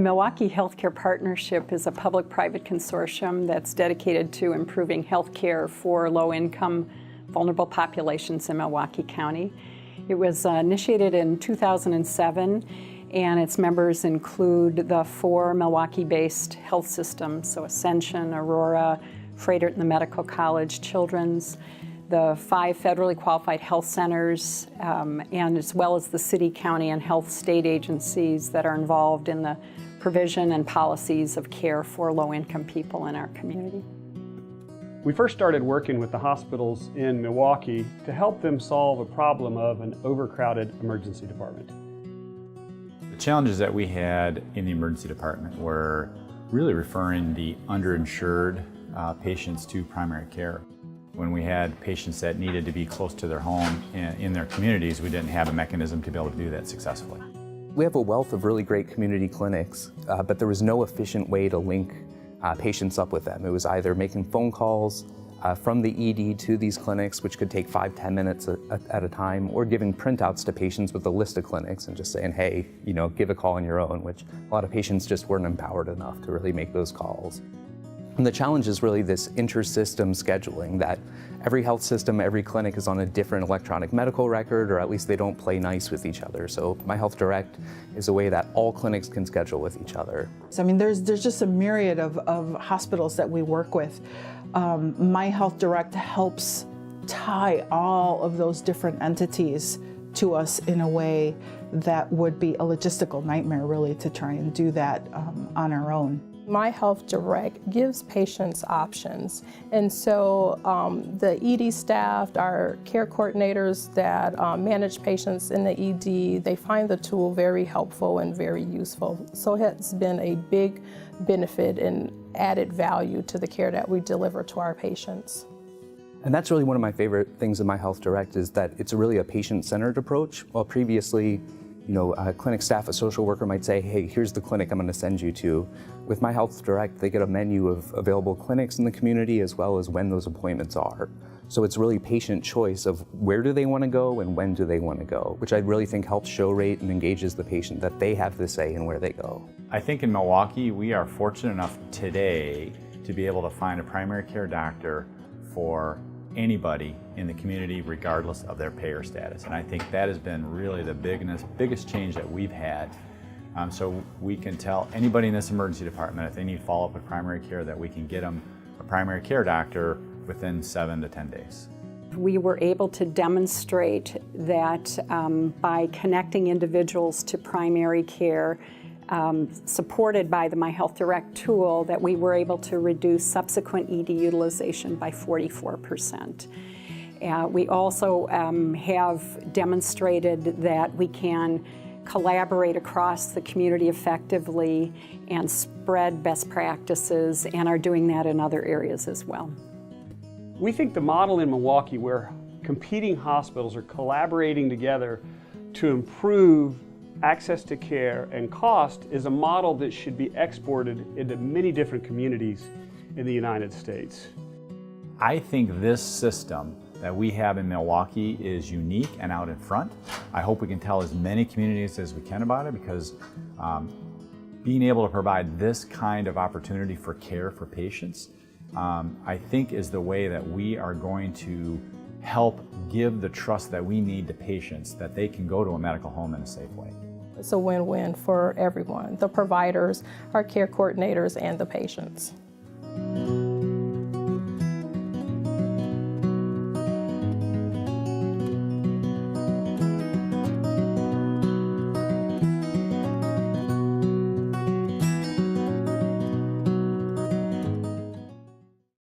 Milwaukee Health Care Partnership is a public-private consortium that's dedicated to improving health care for low-income, vulnerable populations in Milwaukee County. It was initiated in 2007, and its members include the 4 Milwaukee-based health systems, so Ascension, Aurora, Froedtert and the Medical College, Children's, the 5 federally qualified health centers, and as well as the city, county, and health state agencies that are involved in the provision and policies of care for low-income people in our community. We first started working with the hospitals in Milwaukee to help them solve a problem of an overcrowded emergency department. The challenges that we had in the emergency department were really referring the underinsured patients to primary care. When we had patients that needed to be close to their home in their communities, we didn't have a mechanism to be able to do that successfully. We have a wealth of really great community clinics, but there was no efficient way to link patients up with them. It was either making phone calls from the ED to these clinics, which could take 5-10 minutes at a time, or giving printouts to patients with a list of clinics and just saying, hey, give a call on your own, which a lot of patients just weren't empowered enough to really make those calls. And the challenge is really this inter-system scheduling, that every health system, every clinic is on a different electronic medical record, or at least they don't play nice with each other. So MyHealthDirect is a way that all clinics can schedule with each other. So, I mean, there's just a myriad of hospitals that we work with. MyHealthDirect helps tie all of those different entities to us in a way that would be a logistical nightmare, really, to try and do that on our own. MyHealthDirect gives patients options, and so the ED staff, our care coordinators that manage patients in the ED, they find the tool very helpful and very useful. So it's been a big benefit and added value to the care that we deliver to our patients. And that's really one of my favorite things in MyHealthDirect, is that it's really a patient-centered approach. While previously, a clinic staff, a social worker might say, hey, here's the clinic I'm going to send you to. With MyHealthDirect, they get a menu of available clinics in the community as well as when those appointments are. So it's really patient choice of where do they want to go and when do they want to go, which I really think helps show rate and engages the patient that they have the say in where they go. I think in Milwaukee, we are fortunate enough today to be able to find a primary care doctor for anybody in the community regardless of their payer status. And I think that has been really the biggest change that we've had. So we can tell anybody in this emergency department if they need follow-up with primary care that we can get them a primary care doctor within 7 to 10 days. We were able to demonstrate that by connecting individuals to primary care, supported by the MyHealthDirect tool, that we were able to reduce subsequent ED utilization by 44%. We also have demonstrated that we can collaborate across the community effectively and spread best practices, and are doing that in other areas as well. We think the model in Milwaukee where competing hospitals are collaborating together to improve access to care and cost is a model that should be exported into many different communities in the United States. I think this system that we have in Milwaukee is unique and out in front. I hope we can tell as many communities as we can about it, because being able to provide this kind of opportunity for care for patients, I think is the way that we are going to help give the trust that we need to patients that they can go to a medical home in a safe way. It's a win-win for everyone, the providers, our care coordinators, and the patients.